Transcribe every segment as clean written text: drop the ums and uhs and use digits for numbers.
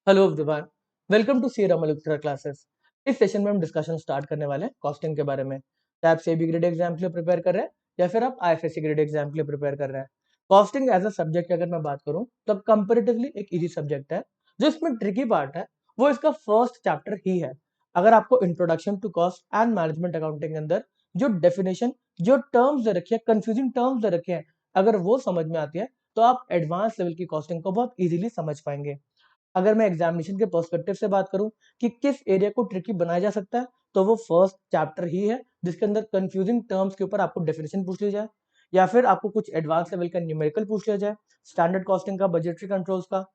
Hello everyone, welcome to C Ramal classes. इस session में हम डिस्कशन स्टार्ट करने वाले हैं कॉस्टिंग के बारे में। चाहे आप सेबी ग्रेड एग्जाम के लिए प्रिपेयर कर रहे हैं या फिर आप आईएफएससी ग्रेड एग्जाम के लिए प्रिपेयर कर रहे हैं। कॉस्टिंग एज अ सब्जेक्ट अगर मैं बात करूं तो कंपेरेटिवली एक इजी सब्जेक्ट है। जो इसमें ट्रिकी पार्ट है वो इसका फर्स्ट चैप्टर ही है। अगर आपको introduction to cost and management accounting के अंदर जो डेफिनेशन, जो टर्म्स दे रखे हैं, कंफ्यूजिंग टर्म्स दे रखे हैं, अगर वो समझ में आती है तो आप एडवांस लेवल की कॉस्टिंग को बहुत इजीली समझ पाएंगे। अगर मैं एग्जामिनेशन के पर्सपेक्टिव से बात करूं कि किस एरिया को ट्रिकी बनाया जा सकता है, तो वो फर्स्ट चैप्टर ही है जिसके अंदर कंफ्यूजिंग टर्म्स के ऊपर आपको डेफिनेशन पूछ ली जाए या फिर आपको कुछ एडवांस लेवल का न्यूमेरिकल पूछ लिया जाए, स्टैंडर्ड कॉस्टिंग का, बजटरी कंट्रोल्स का।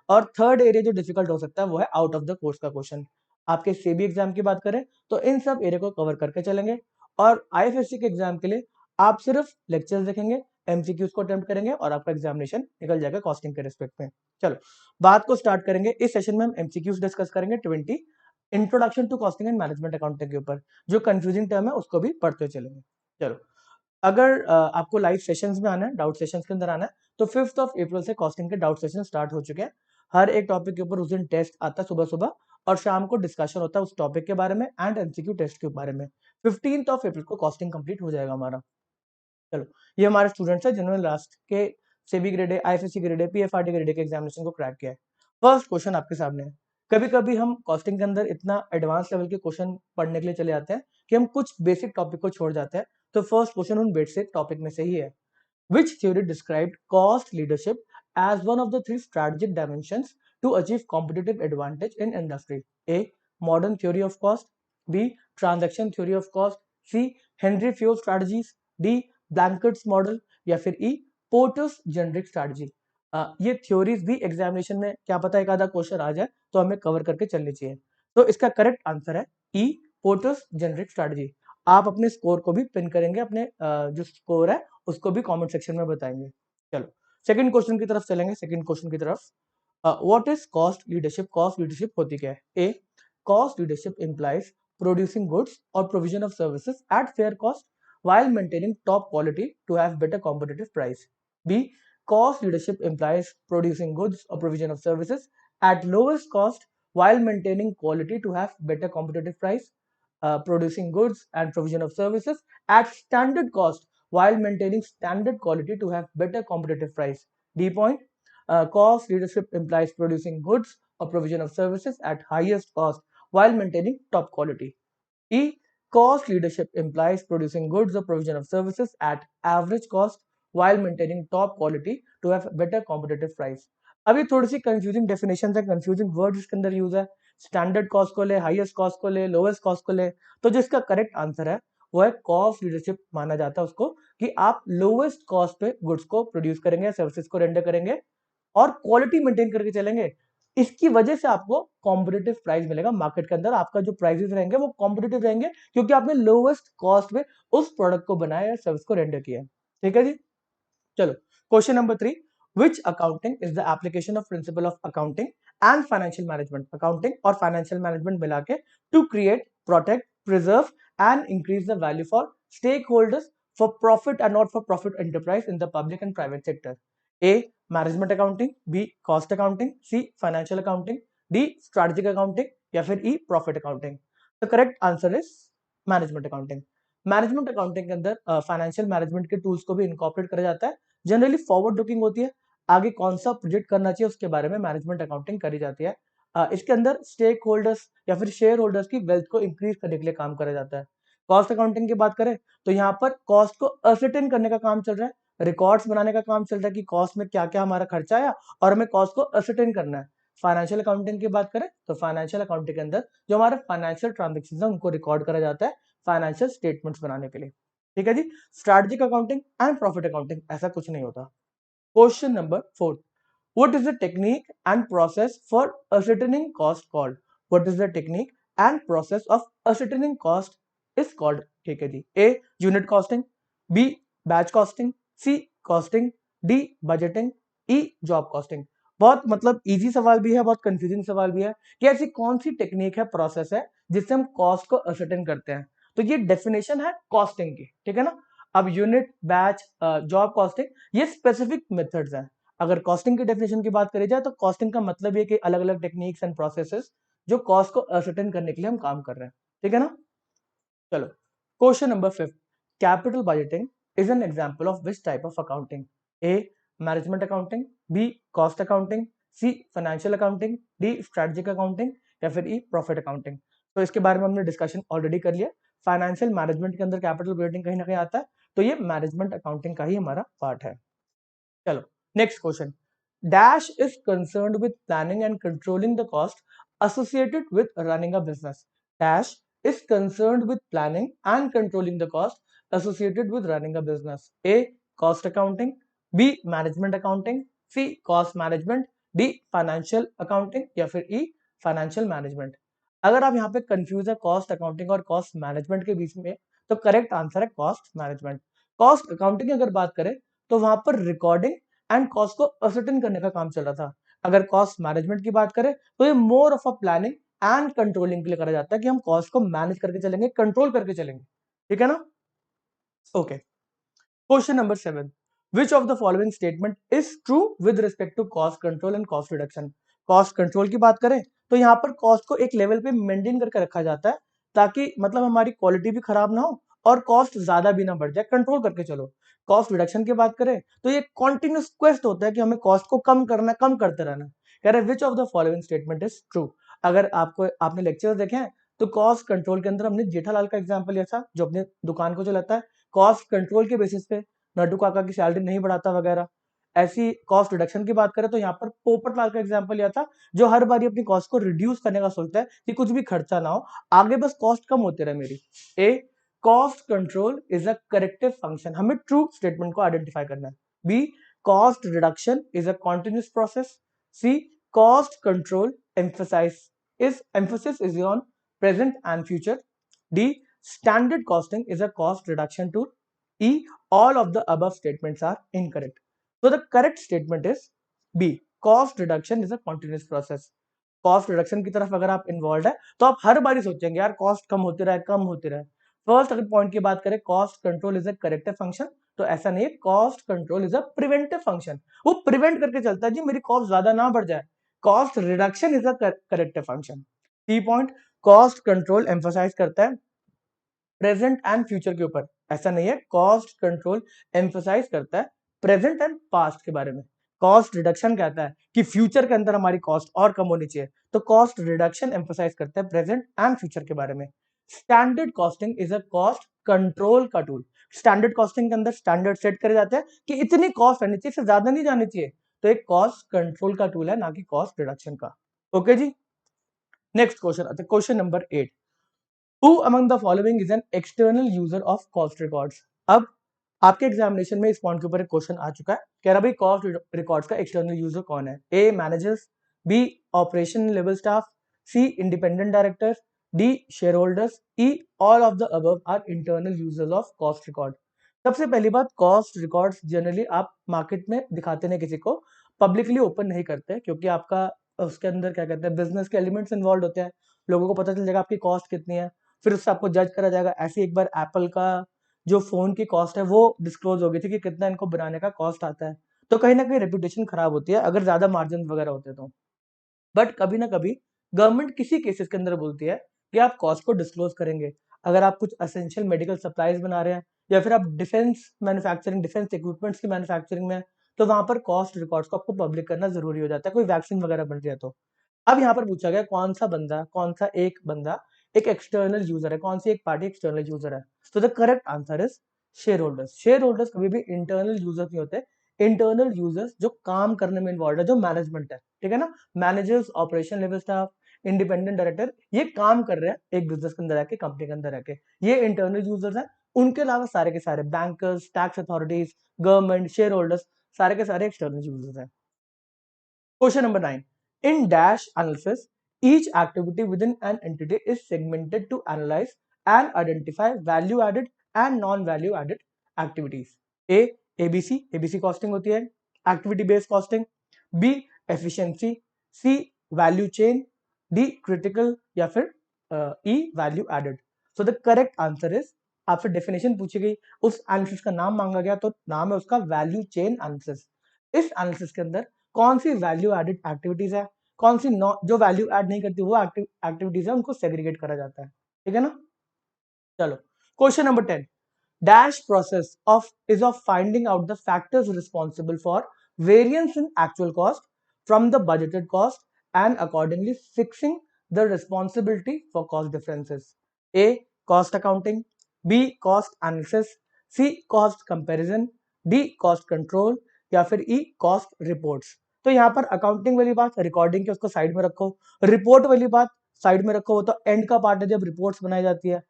और थर्ड एरिया जो डिफिकल्ट हो सकता है वो है आउट ऑफ द कोर्स का क्वेश्चन। आपके सेबी एग्जाम की बात करें तो इन सब एरिया को कवर करके चलेंगे। और आईएफएससी के एग्जाम के लिए आप सिर्फ लेक्चर्स देखेंगे, एमसीक्यूज को अटेम्प्ट करेंगे और आपका एग्जामिनेशन निकल जाएगा कॉस्टिंग के रिस्पेक्ट में। चलो बात को स्टार्ट करेंगे। इस सेशन में हम एमसीक्यूज डिस्कस करेंगे 20 introduction to costing and management accounting के ऊपर। जो कंफ्यूजिंग टर्म है उसको भी पढ़ते चलेंगे। चलो, अगर आपको लाइव सेशंस में आना है, डाउट सेशंस के अंदर आना है, तो 5 अप्रैल से कॉस्टिंग के डाउट सेशन स्टार्ट हो चुके हैं। हर एक टॉपिक के ऊपर उस दिन टेस्ट आता है सुबह सुबह, और शाम को डिस्कशन होता है उस टॉपिक के बारे में एंड एमसीक्यू टेस्ट के बारे में। 15 अप्रैल को कॉस्टिंग कंप्लीट हो जाएगा हमारा। चलो, ये हमारे स्टूडेंट्स हैं जिन्होंने लास्ट के SEBI grade A, IFSC grade A, PFRD grade A के एग्जामिनेशन को क्रैक किया है। फर्स्ट क्वेश्चन आपके सामने है। कभी कभी हम कॉस्टिंग के अंदर इतना एडवांस लेवल के क्वेश्चन पढ़ने के लिए चले जाते हैं कि हम कुछ बेसिक टॉपिक को छोड़ जाते हैं। तो फर्स्ट क्वेश्चन उन बेसिक टॉपिक में से ही है। Which theory described cost leadership as one of the three strategic dimensions to achieve competitive advantage in industry? A. Modern theory of cost. B. Transaction theory of cost. C. Henry Fayol strategies. D. Blankett's model. या फिर E. Porter's generic strategy. ये theories भी examination में क्या पता एक आधा question आ जाए तो हमें कवर करके चलनी चाहिए। तो इसका करेक्ट आंसर है ई, पोर्टर्स जेनरिक स्ट्रेटजी। आप अपने स्कोर को भी पिन करेंगे, अपने जो स्कोर है उसको भी कमेंट सेक्शन में बताएंगे। चलो सेकंड क्वेश्चन की तरफ चलेंगे। सेकंड क्वेश्चन की तरफ, what is cost leadership? Cost leadership होती क्या है? A, cost leadership implies producing goods और provision of services at fair cost while maintaining top quality to have better competitive price. B, cost leadership implies producing goods or provision of services at lowest cost while maintaining quality to have better competitive price. Producing goods and provision of services at standard cost while maintaining standard quality to have better competitive price. D point, cost leadership implies producing goods or provision of services at highest cost while maintaining top quality. E, cost leadership implies producing goods or provision of services at average cost while maintaining top quality to have better competitive price. अभी थोड़ी सी confusing definition है, confusing word इसके अंदर use है। Standard cost को ले, highest cost को ले, लोवेस्ट कॉस्ट को ले। तो जिसका करेक्ट आंसर है वो है कॉस्ट लीडरशिप। माना जाता है उसको कि आप लोवेस्ट कॉस्ट पे गुड्स को प्रोड्यूस करेंगे, सर्विसेज को रेंडर करेंगे और क्वालिटी मेंटेन करके चलेंगे। इसकी वजह से आपको कॉम्पिटिटिव प्राइस मिलेगा मार्केट के अंदर। आपका जो प्राइसेस रहेंगे वो कॉम्पिटिटिव रहेंगे क्योंकि आपने लोवेस्ट कॉस्ट में उस प्रोडक्ट को बनाया या सर्विस को रेंडर किया। ठीक है जी। चलो, question number 3, which accounting is the application of principle of accounting and financial management? Accounting और फाइनेंशियल मैनेजमेंट मिला के to create, protect, preserve and increase the value for stakeholders for profit and not for profit enterprise in the public and private sector. A, management accounting. B, cost accounting. C, financial accounting. D, strategic accounting. या फिर E, profit accounting. The correct answer is management accounting. Management accounting के अंदर financial management के tools को भी incorporate करा जाता है। जनरली फॉरवर्ड लुकिंग होती है, आगे कौन सा प्रोजेक्ट करना चाहिए उसके बारे में मैनेजमेंट अकाउंटिंग करी जाती है। इसके अंदर स्टेक होल्डर्स या फिर शेयर होल्डर्स की वेल्थ को इंक्रीज करने के लिए काम करा जाता है। कॉस्ट अकाउंटिंग की बात करें तो यहाँ पर कॉस्ट को असर्टेन करने का काम चल रहा है, रिकॉर्ड्स बनाने का काम चल रहा है कि कॉस्ट में क्या क्या हमारा खर्चा आया और हमें कॉस्ट को असर्टेन करना है। फाइनेंशियल अकाउंटिंग की बात करें तो फाइनेंशियल अकाउंटिंग के अंदर जो हमारे फाइनेंशियल ट्रांजेक्शन है उनको रिकॉर्ड करा जाता है फाइनेंशियल स्टेटमेंट्स बनाने के लिए। ठीक है जी। Strategic accounting and profit accounting ऐसा कुछ नहीं होता। Question number 4, what is the technique and process for ascertaining cost called? What is the technique and process of ascertaining cost is called? ठीक है जी। A, unit costing. B, batch costing. C, costing. D, budgeting. E, job costing. बहुत मतलब easy सवाल भी है, बहुत confusing सवाल भी है कि ऐसी कौन सी टेक्निक है, प्रोसेस है जिससे हम कॉस्ट को असर्टेन करते हैं। तो ये डेफिनेशन है कॉस्टिंग की, ठीक है ना। अब यूनिट, बैच, जॉब कॉस्टिंग ये स्पेसिफिक मेथड्स हैं। अगर कॉस्टिंग की डेफिनेशन की बात करी जाए तो कॉस्टिंग का मतलब ये कि अलग अलग टेक्निक्स एंड प्रोसेसेस जो कॉस्ट को असर्टेन करने के लिए हम काम कर रहे हैं, ठीक है ना। चलो, question number 5, capital budgeting is an example of which type of accounting? A management accounting, B cost accounting, C financial accounting, D strategic accounting या फिर ई प्रॉफिट अकाउंटिंग। तो इसके बारे में हमने डिस्कशन ऑलरेडी कर लिया। फाइनेंशियल मैनेजमेंट के अंदर कैपिटल बजटिंग कहीं ना कहीं आता है, तो ये मैनेजमेंट अकाउंटिंग का ही हमारा पार्ट है। चलो, next question, dash is concerned with planning and controlling the cost associated with running a business. Dash is concerned with planning and controlling the cost associated with running a business. A cost accounting, B management accounting, C cost management, D financial accounting या फिर E financial management। अगर आप यहाँ पे confuse है cost accounting और cost management के बीच में, तो करेक्ट आंसर है कॉस्ट मैनेजमेंट। कॉस्ट अकाउंटिंग की अगर बात करें तो वहां पर रिकॉर्डिंग एंड कॉस्ट को असर्टेन करने का काम चल रहा था। अगर कॉस्ट मैनेजमेंट की बात करें तो ये more of a planning and controlling के लिए करा जाता है कि हम कॉस्ट को मैनेज करके चलेंगे, कंट्रोल करके चलेंगे, ठीक है ना। Okay, question number 7, which of the following statement is true with respect to cost control and cost reduction? Cost control की बात करें तो यहाँ पर कॉस्ट को एक लेवल पे मेंटेन करके रखा जाता है ताकि मतलब हमारी क्वालिटी भी खराब ना हो और कॉस्ट ज्यादा भी ना बढ़ जाए, कंट्रोल करके चलो। कॉस्ट रिडक्शन की बात करें तो ये कॉन्टिन्यूस क्वेस्ट होता है कि हमें कॉस्ट को कम करना, कम करते रहना। कह रहे विच of the following statement is true. अगर आपने लेक्चर देखे हैं तो कॉस्ट कंट्रोल के अंदर हमने जेठालाल का एग्जाम्पल लिया था, जो अपनी दुकान को चलाता है कॉस्ट कंट्रोल के बेसिस पे, नड्डू काका की सैलरी नहीं बढ़ाता वगैरह। ऐसी कॉस्ट रिडक्शन की बात करें तो यहाँ पर पोपटलाल का एग्जांपल लिया था, जो हर बारी अपनी कॉस्ट को रिड्यूस करने का सोचता है कि कुछ भी खर्चा ना हो, आगे बस कॉस्ट कम होती रहे मेरी। A cost control is a corrective function, हमें ट्रू स्टेटमेंट को आइडेंटिफाई करना है। B cost reduction is a continuous process. C cost control emphasis is on present and future. D standard costing is a cost reduction tool. E all of the above statements are incorrect. So the correct statement is B cost reduction is a continuous process. Cost reduction की तरफ अगर आप involve है तो आप हर बार सोचेंगे यार cost कम होती रहे, कम होती रहे। फर्स्ट अगर पॉइंट की बात करें cost control is a corrective function, तो ऐसा नहीं है, cost control is a preventive function, वो प्रिवेंट करके चलता है जी मेरी कॉस्ट ज्यादा ना बढ़ जाए। Cost reduction is a corrective function. C point, cost control emphasise करता है प्रेजेंट एंड फ्यूचर के ऊपर, ऐसा नहीं है, कॉस्ट कंट्रोल एम्फोसाइज करता है प्रेजेंट एंड पास्ट के बारे में। कॉस्ट रिडक्शन कहता है कि फ्यूचर के अंदर हमारी कॉस्ट और कम होनी चाहिए, तो कॉस्ट रिडक्शन एम्फोसाइज करता है प्रेजेंट एंड फ्यूचर के बारे में। Standard costing is a cost control का टूल। स्टैंडर्ड कॉस्टिंग के अंदर स्टैंडर्ड सेट करे जाते हैं कि इतनी कॉस्ट रहनी चाहिए, इससे ज्यादा नहीं जानी चाहिए, तो एक कॉस्ट कंट्रोल का टूल है, ना कि कॉस्ट रिडक्शन का। ओके जी, नेक्स्ट क्वेश्चन आता है, question number 8, Who among the following is an external user of cost records? अब आपके एग्जामिनेशन में इस पॉइंट के ऊपर एक क्वेश्चन आ चुका है, कह रहा भाई कॉस्ट रिकॉर्ड्स का एक्सटर्नल यूजर कौन है? A managers, B operation level staff, C independent directors, D share holders, E all of the above are internal users of cost record. सबसे पहली बात, कॉस्ट रिकॉर्ड्स जनरली आप मार्केट में दिखाते नहीं किसी को, पब्लिकली ओपन नहीं करते, क्योंकि आपका उसके अंदर क्या कहते हैं बिजनेस के एलिमेंट्स इन्वॉल्व होते हैं, लोगों को पता चल जाएगा आपकी कॉस्ट कितनी है, फिर उससे आपको जज करा जाएगा। ऐसे एक बार एप्पल का जो फोन की कॉस्ट है वो डिस्क्लोज हो गई थी कि कितना इनको बनाने का कॉस्ट आता है, तो कहीं ना कहीं रेपुटेशन खराब होती है अगर ज्यादा मार्जिन वगैरह होते तो। बट कभी ना कभी गवर्नमेंट किसी केसेस के अंदर बोलती है कि आप कॉस्ट को डिस्क्लोज करेंगे। अगर आप कुछ असेंशियल मेडिकल सप्लाईज बना रहे हैं या फिर आप डिफेंस मैन्युफैक्चरिंग, डिफेंस इक्विपमेंट्स की मैन्युफैक्चरिंग में, तो वहां पर कॉस्ट रिकॉर्ड्स को आपको पब्लिक करना जरूरी हो जाता है, कोई वैक्सीन वगैरह बन रही है तो। अब यहाँ पर पूछा गया कौन सा बंदा, कौन सा एक बंदा एक एक्सटर्नल यूजर है, कौन सी एक पार्टी एक्सटर्नल यूजर है? तो the correct answer is share holders. Share holders कभी भी इंटरनल यूजर नहीं होते। इंटरनल यूजर्स जो काम करने में इन्वॉल्व है, जो मैनेजमेंट है, ठीक है ना, managers, operation level staff, independent director, ये काम कर रहे हैं एक बिजनेस के अंदर आके, कंपनी के अंदर आके, ये इंटरनल यूजर्स हैं। उनके अलावा सारे के सारे bankers, tax authorities, government, share holders, सारे के सारे एक्सटर्नल यूजर्स हैं। Question number 9. In dash analysis, each activity within an entity is segmented to analyze and identify value added and non-value added activities. A. ABC, ABC costing होती है, activity based costing. B. Efficiency. C. Value chain. D. Critical या फिर E. Value added. So the correct answer is, आपसे definition पूछी गई, उस analysis का नाम मांगा गया, तो नाम है उसका वैल्यू चेन एनालिसिस। इस एनालिसिस के अंदर कौन सी वैल्यू एडेड एक्टिविटीज है, कौन सी जो वैल्यू ऐड नहीं करती वो एक्टिविटीज है, उनको सेग्रीगेट करा जाता है। ठीक है ना। चलो question number 10, dash process of is of finding out the factors responsible for variance in actual cost from the budgeted cost and accordingly fixing the responsibility for cost differences. A, cost accounting. B, cost analysis. C, cost comparison. D, cost control. या फिर E, cost reports. तो यहाँ पर accounting वाली बात recording के उसको side में रखो, रिपोर्ट वाली बात साइड में रखो, वो तो एंड का पार्ट है जब रिपोर्ट्स बनाई जाती है।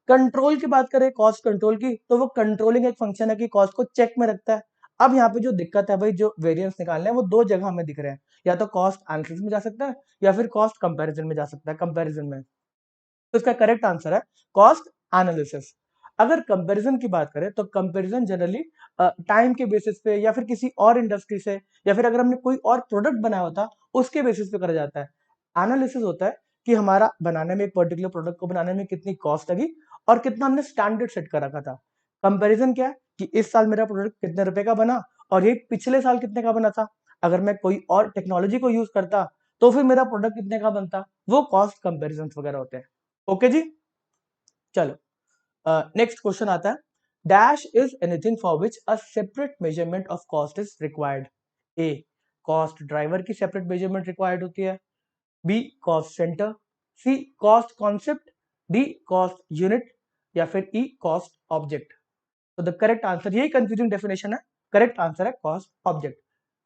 कंट्रोल की बात करें कॉस्ट कंट्रोल की, तो वो कंट्रोलिंग एक फंक्शन है कि कॉस्ट को चेक में रखता है। अब यहाँ पे जो दिक्कत है भाई, जो वेरिएंस निकालने हैं वो दो जगह हमें दिख रहे हैं, या तो कॉस्ट एनालिसिस में जा सकता है या फिर कॉस्ट कंपैरिजन में जा सकता है, कंपैरिजन में। तो इसका करेक्ट आंसर है कॉस्ट एनालिसिस। अगर कंपैरिजन की बात करें तो कंपैरिजन जनरली टाइम के बेसिस पे या फिर किसी और इंडस्ट्री से या फिर अगर हमने कोई और प्रोडक्ट बनाया होता उसके बेसिस पे करा जाता है। एनालिसिस होता है कि हमारा बनाने में, एक पर्टिकुलर प्रोडक्ट को बनाने में कितनी कॉस्ट लगी और कितना हमने स्टैंडर्ड सेट कर रखा था। कंपैरिजन क्या है कि इस साल मेरा प्रोडक्ट कितने रुपए का बना और ये पिछले साल कितने का बना था, अगर मैं कोई और टेक्नोलॉजी को यूज करता तो फिर मेरा प्रोडक्ट कितने का बनता, वो कॉस्ट कंपैरिजन वगैरह होते हैं। ओके जी। चलो नेक्स्ट क्वेश्चन आता है, dash is anything for which a separate measurement of cost is required. A, cost driver की सेपरेट मेजरमेंट रिक्वायर्ड होती है। B, cost centre. C, cost concept. D, cost unit. या फिर ई, कॉस्ट ऑब्जेक्ट। तो the correct answer, यही confusing definition है, correct answer है cost object.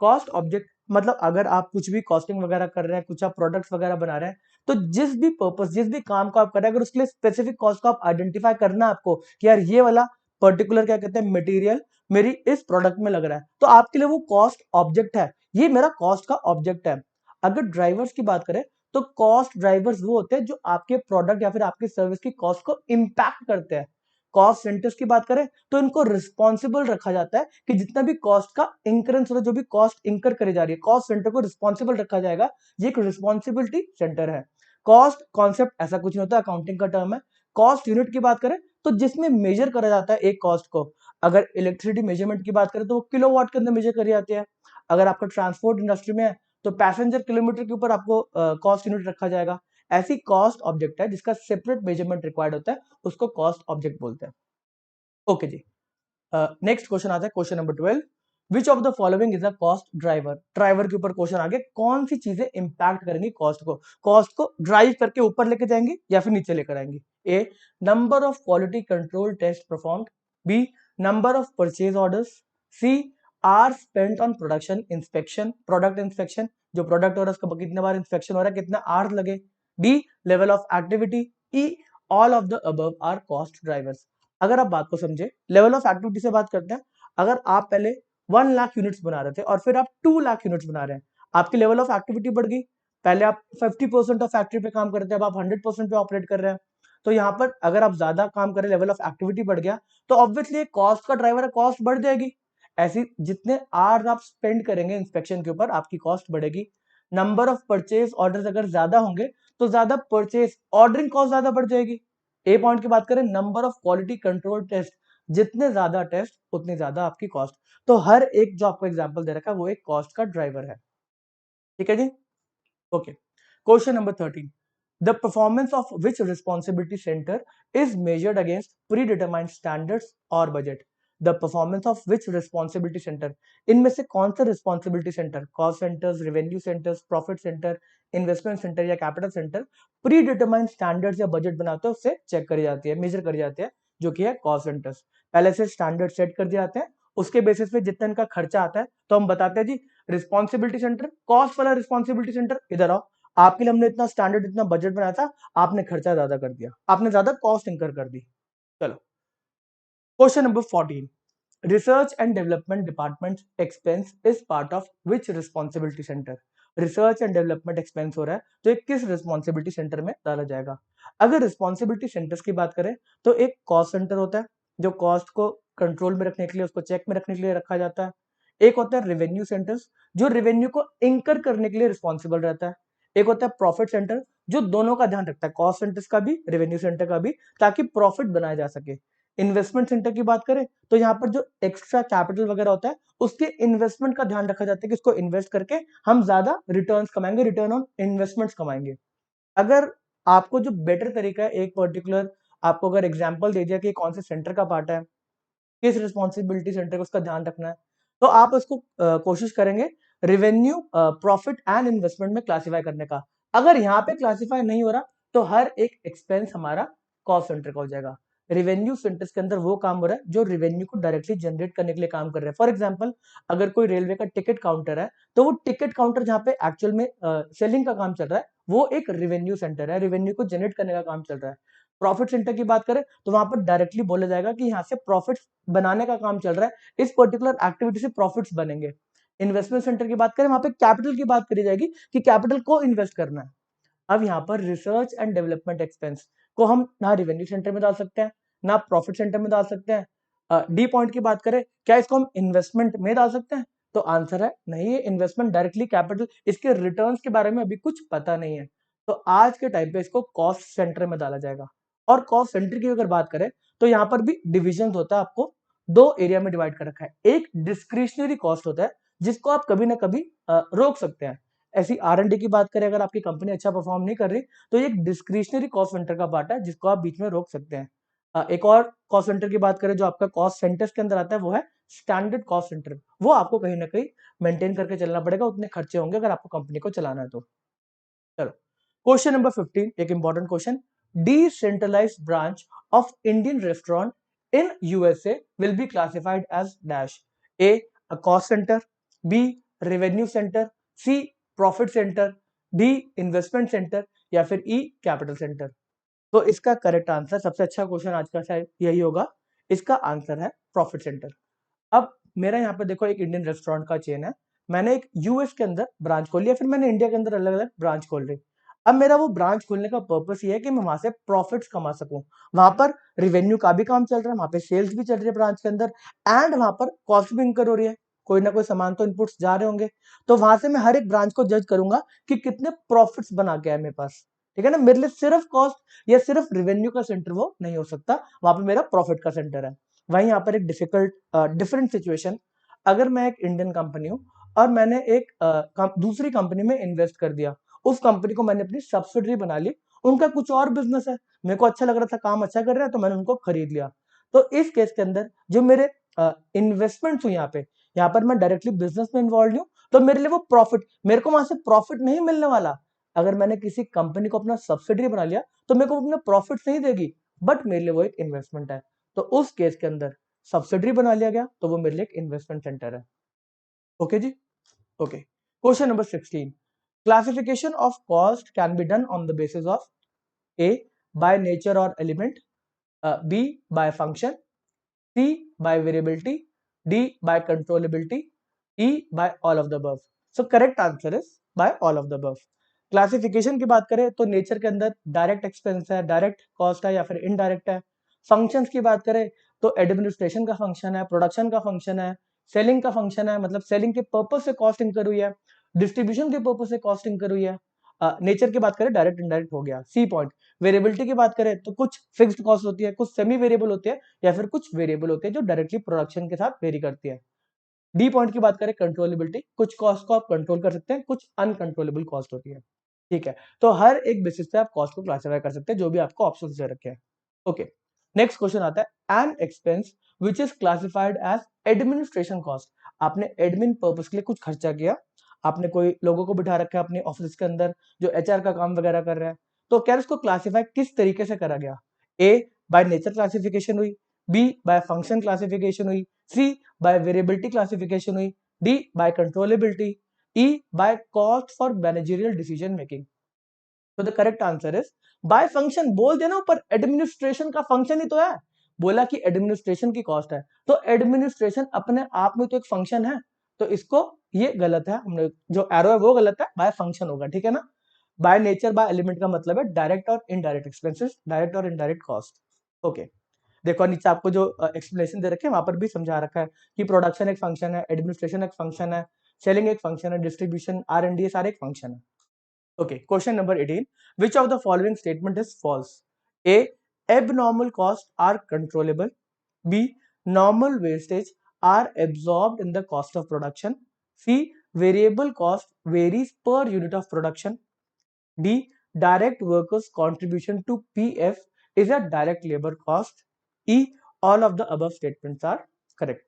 Cost object मतलब अगर आप कुछ भी कॉस्टिंग वगैरह कर रहे हैं, कुछ आप प्रोडक्ट्स वगैरह बना रहे हैं, तो जिस भी पर्पस, जिस भी काम को आप कर रहे हैं, अगर उसके लिए स्पेसिफिक कॉस्ट को आप आइडेंटिफाई करना है आपको कि यार ये वाला पर्टिकुलर क्या कहते हैं मटेरियल मेरी इस प्रोडक्ट में लग रहा है, तो आपके लिए वो कॉस्ट ऑब्जेक्ट है, ये मेरा कॉस्ट का ऑब्जेक्ट है। अगर ड्राइवर्स की बात करें तो कॉस्ट ड्राइवर्स वो होते हैं जो आपके प्रोडक्ट या फिर आपकी सर्विस की कॉस्ट को इंपैक्ट करते हैं। कॉस्ट सेंटर्स की बात करें तो इनको रिस्पॉन्सिबल रखा जाता है कि जितना भी कॉस्ट का इंकरेंस हो रहा है, जो भी कॉस्ट इंकर करी जा रही है, कॉस्ट सेंटर को रिस्पॉन्सिबल रखा जाएगा। ये एक रिस्पॉन्सिबिलिटी सेंटर है। कॉस्ट कॉन्सेप्ट ऐसा कुछ नहीं होता, अकाउंटिंग का टर्म है। कॉस्ट यूनिट की बात करें तो जिसमें मेजर करा जाता है एक कॉस्ट को, अगर इलेक्ट्रिसिटी मेजरमेंट की बात करें तो वो किलोवाट के अंदर मेजर करी जाती है। अगर आपका ट्रांसपोर्ट इंडस्ट्री में है तो पैसेंजर किलोमीटर के ऊपर आपको कॉस्ट यूनिट रखा जाएगा। ऐसी कॉस्ट ऑब्जेक्ट है जिसका सेपरेट मेजरमेंट रिक्वायर्ड होता है, उसको कॉस्ट ऑब्जेक्ट बोलते हैं। ओके जी। नेक्स्ट क्वेश्चन आता है question number 12, which of the following is a cost driver. Driver के ऊपर क्वेश्चन आगे, कौन सी चीजें इंपैक्ट करेंगी कॉस्ट को ड्राइव करके ऊपर लेके जाएंगी या फिर नीचे लेकर आएंगी। A, number of quality control test performed. B, number of purchase orders. C, are spent on production inspection, product inspection, जो प्रोडक्ट हो रहा है उसका कितने बार इंस्पेक्शन हो रहा है, कितना आर लगे। D, level of activity. E, all of the above are cost drivers. अगर आप बात को समझे, लेवल ऑफ एक्टिविटी से बात करते हैं। अगर आप पहले 1 लाख यूनिट्स बना रहे थे और फिर आप 2 लाख यूनिट्स बना रहे हैं, आपकी लेवल ऑफ एक्टिविटी बढ़ गई। पहले आप 50% ऑफ फैक्ट्री पे काम करते हैं, अब आप 100% पे ऑपरेट कर रहे हैं। तो यहाँ पर अगर आप ज्यादा काम करें, लेवल ऑफ एक्टिविटी बढ़ गया, तो ऑब्वियसली कॉस्ट का ड्राइवर है, कॉस्ट बढ़ जाएगी। ऐसी जितने आवर्स आप स्पेंड करेंगे इंस्पेक्शन के ऊपर, आपकी कॉस्ट बढ़ेगी। नंबर ऑफ परचेज ऑर्डर्स अगर ज्यादा होंगे तो ज्यादा परचेज ऑर्डरिंग कॉस्ट ज्यादा बढ़ जाएगी। ए पॉइंट की बात करें, number of quality control test, जितने ज्यादा टेस्ट उतनी ज्यादा आपकी कॉस्ट। तो हर एक जो आपको एग्जांपल दे रखा है वो एक कॉस्ट का ड्राइवर है। ठीक है जी। Okay, question number 13, the performance of which responsibility centre is measured against predetermined standards और budget. The performance of which responsibility centre, इनमें से कौन सा responsibility centre, cost centres, revenue centres, profit centre, investment centre या capital centre, predetermined standards या budget बनाते हैं, उससे चेक करी जाती है, मेजर करी जाती है, जो कि है कॉस्ट सेंटर्स। पहले से स्टैंडर्ड सेट कर दिए जाते हैं, उसके बेसिस पे जितना इनका खर्चा आता है तो हम बताते हैं जी रिस्पॉन्सिबिलिटी सेंटर, कॉस्ट वाला रिस्पॉन्सिबिलिटी सेंटर इधर आओ, आपके लिए हमने इतना स्टैंडर्ड, इतना बजट बनाया था, आपने खर्चा ज्यादा कर दिया, आपने ज्यादा कॉस्ट इंकर कर दी। चलो question number 14, research and development department expense is part of which responsibility centre. Research and development expense हो रहा है तो एक किस रिस्पॉन्सिबिलिटी सेंटर में डाला जाएगा। अगर रिस्पॉन्सिबिलिटी सेंटर्स की बात करें तो एक कॉस्ट सेंटर होता है जो कॉस्ट को कंट्रोल में रखने के लिए, उसको चेक में रखने के लिए रखा जाता है। एक होता है रेवेन्यू सेंटर्स जो रेवेन्यू को इंकर करने के लिए रिस्पॉन्सिबल रहता है। एक होता है प्रॉफिट सेंटर जो दोनों का ध्यान रखता है, कॉस्ट सेंटर्स का भी, रेवेन्यू सेंटर का भी, ताकि प्रॉफिट बनाया जा सके। इन्वेस्टमेंट सेंटर की बात करें तो यहाँ पर जो एक्स्ट्रा कैपिटल वगैरह होता है उसके इन्वेस्टमेंट का ध्यान रखा जाता है कि इसको इन्वेस्ट करके हम ज्यादा रिटर्न्स कमाएंगे, रिटर्न ऑन इन्वेस्टमेंट्स कमाएंगे। अगर आपको जो बेटर तरीका है एक पर्टिकुलर आपको अगर एग्जांपल दे दिया कि कौन से सेंटर का पार्ट है, किस रिस्पॉन्सिबिलिटी सेंटर को उसका ध्यान रखना है, तो आप उसको कोशिश करेंगे रेवेन्यू, प्रॉफिट एंड इन्वेस्टमेंट में क्लासिफाई करने का। अगर यहाँ पे क्लासिफाई नहीं हो रहा तो हर एक एक्सपेंस हमारा कॉस्ट सेंटर का हो जाएगा। रेवेन्यू सेंटर्स के अंदर वो काम हो रहा है जो रेवेन्यू को डायरेक्टली जनरेट करने के लिए काम कर रहे हैं। फॉर एग्जाम्पल अगर कोई रेलवे का टिकट काउंटर है तो वो टिकट काउंटर जहाँ पे एक्चुअल में सेलिंग का काम चल रहा है वो एक रेवेन्यू सेंटर है, रेवेन्यू को जनरेट करने का काम चल रहा है। प्रॉफिट सेंटर की बात करें तो वहां पर डायरेक्टली बोला जाएगा कि यहाँ से प्रॉफिट बनाने का काम चल रहा है, इस पर्टिकुलर एक्टिविटी से प्रॉफिट्स बनेंगे। इन्वेस्टमेंट सेंटर की बात करें वहां पे कैपिटल की बात करी जाएगी कि कैपिटल को इन्वेस्ट करना है। अब यहाँ पर रिसर्च एंड डेवलपमेंट एक्सपेंस को हम ना रेवेन्यू सेंटर में डाल सकते हैं ना प्रॉफिट सेंटर में डाल सकते हैं। डी पॉइंट की बात करें, क्या इसको हम इन्वेस्टमेंट में डाल सकते हैं? तो आंसर है नहीं, ये इन्वेस्टमेंट डायरेक्टली कैपिटल, इसके रिटर्न्स के बारे में अभी कुछ पता नहीं है, तो आज के टाइम पे इसको कॉस्ट सेंटर में डाला जाएगा। और कॉस्ट सेंटर की अगर बात करें तो यहाँ पर भी डिविजन होता है, आपको दो एरिया में डिवाइड कर रखा है। एक डिस्क्रिशनरी कॉस्ट होता है जिसको आप कभी ना कभी रोक सकते हैं। ऐसी R&D की बात करें, अगर आपकी कंपनी अच्छा परफॉर्म नहीं कर रही तो ये एक डिस्क्रिशनरी कॉस्ट सेंटर का पार्ट है जिसको आप बीच में रोक सकते हैं। एक और कॉस्ट सेंटर की बात करें जो आपका कॉस्ट सेंटर्स के अंदर आता है वो है स्टैंडर्ड कॉस्ट सेंटर। वो आपको कहीं ना कहीं मेंटेन करके चलना पड़ेगा, उतने खर्चे होंगे अगर आपको कंपनी को चलाना है तो। चलो, क्वेश्चन नंबर 15, एक important question. Decentralised branch of Indian restaurant in USA will be classified as dash. A cost centre, B revenue centre, C profit centre, D investment centre, या फिर ई कैपिटल सेंटर। तो इसका correct answer, सबसे अच्छा question आज का शायद यही होगा, इसका आंसर है प्रॉफिट सेंटर। अब मेरा यहाँ पे देखो एक इंडियन रेस्टोरेंट का चेन है, मैंने एक यूएस के अंदर ब्रांच खोल लिया, फिर मैंने इंडिया के अंदर अलग अलग ब्रांच खोल ली। अब मेरा वो ब्रांच खोलने का पर्पस ये है कि मैं वहां से प्रॉफिट्स कमा सकूं। वहां पर रिवेन्यू का भी काम चल रहा है, वहां पे सेल्स भी चल रही है ब्रांच के अंदर, एंड वहां पर कॉस्ट भी इंकर हो रही है, कोई ना कोई सामान तो इनपुट्स जा रहे होंगे। तो वहां से मैं हर एक ब्रांच को जज करूंगा कि कितने प्रॉफिट्स बना के आए मेरे पास। ठीक है ना, मेरे लिए सिर्फ कॉस्ट या सिर्फ रिवेन्यू का सेंटर वो नहीं हो सकता, वहां पे मेरा प्रॉफिट का सेंटर है। वहीं यहाँ पर एक डिफरेंट सिचुएशन, अगर मैं एक इंडियन कंपनी हूँ और मैंने एक दूसरी कंपनी में इन्वेस्ट कर दिया, उस कंपनी को मैंने अपनी सब्सिडरी बना ली, उनका कुछ और बिजनेस है, मेरे को अच्छा लग रहा था, काम अच्छा कर रहा है, तो मैंने उनको खरीद लिया। तो इस केस के अंदर जो मेरे इन्वेस्टमेंट्स हुई यहाँ पर मैं डायरेक्टली बिजनेस में इन्वॉल्व हूँ, तो मेरे लिए वो प्रॉफिट, मेरे को वहां से प्रॉफिट नहीं मिलने वाला। अगर मैंने किसी कंपनी को अपना सब्सिडरी बना लिया तो मेरे को अपना प्रॉफिट नहीं देगी, बट मेरे लिए वो एक इन्वेस्टमेंट है। तो उस केस के अंदर सब्सिडरी बना लिया गया तो वो मेरे लिए एक इन्वेस्टमेंट सेंटर है। ओके जी, okay. Question number 16, classification of cost can be done on the basis of A by nature और element, B by function, C by variability, D by controllability, E by all of the above. So correct answer is by all of the above. Classification की बात करें तो nature के अंदर direct expense है, direct cost है या फिर इनडायरेक्ट है। फंक्शंस की बात करें तो एडमिनिस्ट्रेशन का फंक्शन है, प्रोडक्शन का फंक्शन है, सेलिंग का फंक्शन है, मतलब सेलिंग के पर्पज से कॉस्ट इंकर हुई है, डिस्ट्रीब्यूशन के पर्पज से कॉस्ट इंकर हुई है। नेचर की बात करें डायरेक्ट इनडायरेक्ट हो गया, सी पॉइंट। वेरिएबिलिटी की बात करें तो कुछ फिक्स्ड कॉस्ट होती है, कुछ सेमी वेरिएबल होती है, या फिर कुछ वेरिएबल होते हैं जो डायरेक्टली प्रोडक्शन के साथ वेरी करती है। डी पॉइंट की बात करें कंट्रोलेबिलिटी, कुछ कॉस्ट को आप कंट्रोल कर सकते हैं, कुछ अनकंट्रोलेबल कॉस्ट होती है। ठीक है, तो हर एक बेसिस पे आप कॉस्ट को क्लासिफाई कर सकते हैं जो भी आपको ऑप्शन दे रखे हैं। ओके, नेक्स्ट क्वेश्चन आता है, an expense which is classified as administration cost. आपने एडमिन पर्पस के लिए कुछ खर्चा किया, आपने कोई लोगों को बिठा रखा है अपने ऑफिस के अंदर जो एचआर का काम वगैरह कर रहे हैं, तो क्या उसको क्लासिफाई किस तरीके से करा गया? ए बाय नेचर क्लासिफिकेशन हुई, बी बाय फंक्शन क्लासिफिकेशन हुई, सी बाय वेरिएबिलिटी क्लासिफिकेशन हुई, D by controllability, E by cost for managerial decision making. तो the correct answer is by function. बोल देना ऊपर, एडमिनिस्ट्रेशन का फंक्शन ही तो है, बोला कि एडमिनिस्ट्रेशन की कॉस्ट है, तो एडमिनिस्ट्रेशन अपने आप में तो एक फंक्शन है, तो इसको ये गलत है, हमने जो एरो है वो गलत है, बाय फंक्शन होगा। ठीक है ना, बाय नेचर बाय एलिमेंट का मतलब है डायरेक्ट और इनडायरेक्ट एक्सपेंसेस, डायरेक्ट और इनडायरेक्ट कॉस्ट। ओके, देखो नीचे आपको जो एक्सप्लेनेशन दे रखे हैं वहां पर भी समझा रखा है कि प्रोडक्शन एक फंक्शन है, एडमिनिस्ट्रेशन एक फंक्शन है, सेलिंग एक फंक्शन है, डिस्ट्रीब्यूशन R&D सारे एक फंक्शन है। Okay, question number 18. Which of the following statement is false? A. Abnormal costs are controllable. B normal wastage are absorbed in the cost of production, C variable cost varies per unit of production, D direct workers contribution to PF is a direct labor cost, E all of the above statements are correct.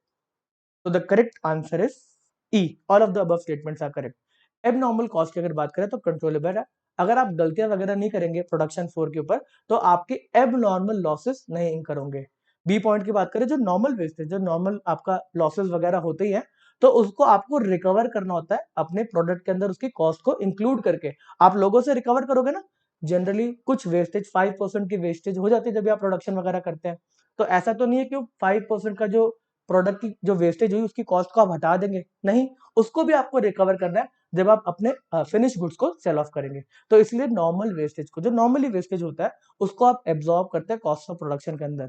So the correct answer is E all of the above statements are correct. Abnormal cost की अगर बात करें तो controllable है, अगर आप गलतियां वगैरह नहीं करेंगे प्रोडक्शन फ्लोर के ऊपर तो आपके एबनॉर्मल लॉसेस नहीं इंकर होंगे। बी पॉइंट की बात करें, जो नॉर्मल वेस्टेज, जो नॉर्मल आपका लॉसेस वगैरह होते ही है तो उसको आपको रिकवर करना होता है अपने प्रोडक्ट के अंदर, उसकी कॉस्ट को इंक्लूड करके। आप लोगों से रिकवर करोगे ना, जनरली कुछ वेस्टेज 5% की वेस्टेज हो जाती है जब आप प्रोडक्शन वगैरह करते हैं, तो ऐसा तो नहीं है कि 5% का जो प्रोडक्ट की जो वेस्टेज हुई उसकी कॉस्ट को आप हटा देंगे, नहीं, उसको भी आपको रिकवर करना है जब आप अपने फिनिश गुड्स को सेल ऑफ करेंगे। तो इसलिए नॉर्मल वेस्टेज को, जो नॉर्मली वेस्टेज होता है उसको आप एब्जॉर्ब करते हैं कॉस्ट ऑफ प्रोडक्शन के अंदर।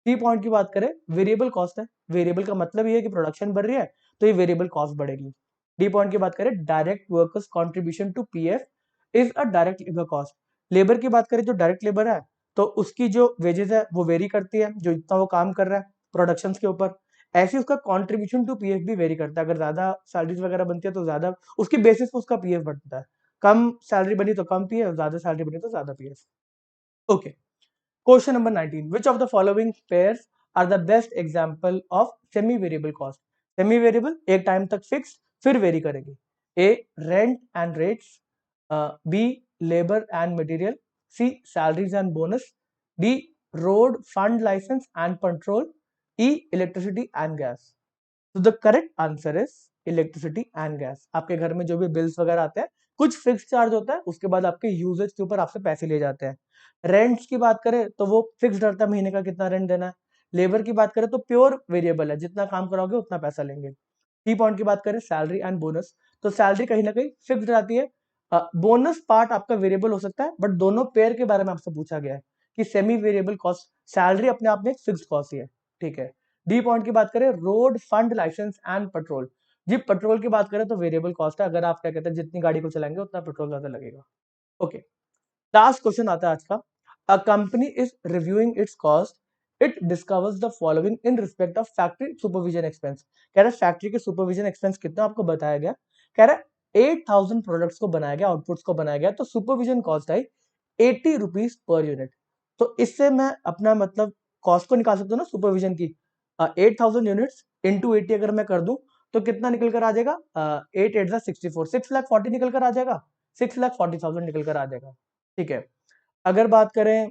सी पॉइंट की बात करें, वेरिएबल कॉस्ट है, वेरिएबल का मतलब ये है कि प्रोडक्शन बढ़ रही है तो ये वेरिएबल कॉस्ट बढ़ेगी। डी पॉइंट की बात करें, direct workers contribution to PF is a direct labour cost. Labour की बात करें, जो डायरेक्ट लेबर है तो उसकी जो वेजेस है वो वेरी करती है, जो इतना वो काम कर रहा है प्रोडक्शन के ऊपर, ऐसे उसका कंट्रीब्यूशन टू पीएफ भी वेरी करता है। अगर ज्यादा सैलरीज वगैरह बनती है तो ज्यादा उसकी बेसिस पे उसका पीएफ बढ़ता है, कम सैलरी बनी तो कम पीएफ, ज्यादा सैलरी बनी तो ज्यादा PF. Okay, question number 19, which of the following pairs are the best example of semi variable cost. Semi variable एक टाइम तक फिक्स्ड फिर वेरी करेगी। A rent and rates, B labour and material, C salaries and bonus, D road fund licence and petrol, E electricity and gas. तो the correct answer is electricity and gas. आपके घर में जो भी bills वगैरह आते हैं कुछ फिक्स चार्ज होता है, उसके बाद आपके यूजेज के ऊपर आपसे पैसे लिए जाते हैं। रेंट्स की बात करें तो वो फिक्स्ड रहता है, महीने का कितना रेंट देना है। लेबर की बात करें तो प्योर वेरिएबल है, जितना काम कराओगे उतना पैसा लेंगे। टी पॉइंट की बात करें, सैलरी एंड बोनस, तो सैलरी कहीं ना कहीं फिक्स्ड रहती है, बोनस पार्ट आपका वेरिएबल हो सकता है, बट दोनों पेयर के बारे में आपसे पूछा गया है कि सेमी वेरिएबल कॉस्ट, सैलरी अपने आप में फिक्स्ड कॉस्ट ही है, ठीक है। डी पॉइंट की बात करें, road fund licence and petrol, G petrol की बात करें तो वेरिएबल कॉस्ट है, अगर आप क्या कहते हैं जितनी गाड़ी को चलाएंगे उतना पेट्रोल ज्यादा लगेगा। ओके, लास्ट क्वेश्चन आता है आज का, a company is reviewing it's cost, it discovers the following in respect of factory supervision expense. कह रहा है फैक्ट्री के सुपरविजन एक्सपेंस कितना आपको बताया गया, कह रहा है 8000 प्रोडक्ट्स को बनाया गया, आउटपुट्स को बनाया गया, तो सुपरविजन कॉस्ट आई 80 रुपीज पर यूनिट। तो इससे मैं अपना मतलब कॉस्ट को निकाल सकता हूँ ना सुपरविजन की, 8000 यूनिट्स इंटू 80 अगर मैं कर दूं तो कितना निकल कर आ जाएगा, 8 8 64, 6,40,000 निकल कर आ जाएगा, 6,40,000 निकल कर आ जाएगा, ठीक है। अगर बात करें,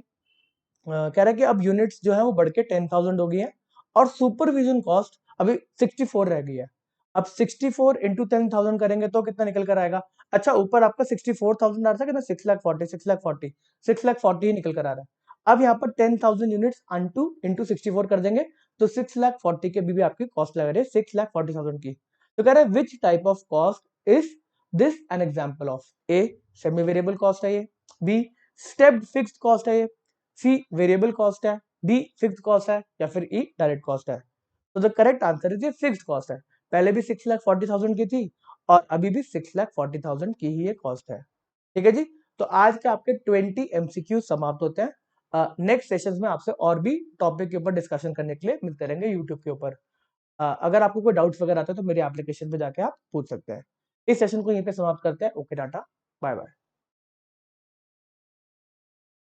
कह रहा है कि अब यूनिट्स जो है वो बढ़ के 10,000 हो गई है और सुपरविजन कॉस्ट अभी 64 रह गई है। अब 64 इंटू 10,000 करेंगे तो कितना निकल कर आएगा, अच्छा ऊपर आपका 64,000 आ रहा था कि ना, 6,40,000 ही निकल कर आ रहा है। अब यहाँ पर 10,000 यूनिट्स इंटू 64 कर देंगे तो 6,40,000 के भी आपकी कॉस्ट लगा रही है 6,40,000 की। तो कह रहा है विच type of cost is this an example of, a semi variable cost है ये, बी स्टेप्ड फिक्स्ड कॉस्ट है ये, सी वेरिएबल कॉस्ट है, डी फिक्स्ड कॉस्ट है, या फिर ई डायरेक्ट कॉस्ट है। तो द करेक्ट आंसर इज ये फिक्स्ड कॉस्ट है, पहले भी 6,40,000 की थी और अभी भी 6,40,000 की ही ये कॉस्ट है, ठीक है जी। तो आज के आपके 20 एमसीक्यू समाप्त होते हैं। नेक्स्ट सेशंस में आपसे और भी टॉपिक के ऊपर डिस्कशन करने के लिए मिलते रहेंगे यूट्यूब के ऊपर। अगर आपको कोई डाउट्स वगैरह आते हैं तो मेरी एप्लीकेशन पे जाके आप पूछ सकते हैं। इस सेशन को यहीं पे समाप्त करते हैं। Okay, tata, bye bye.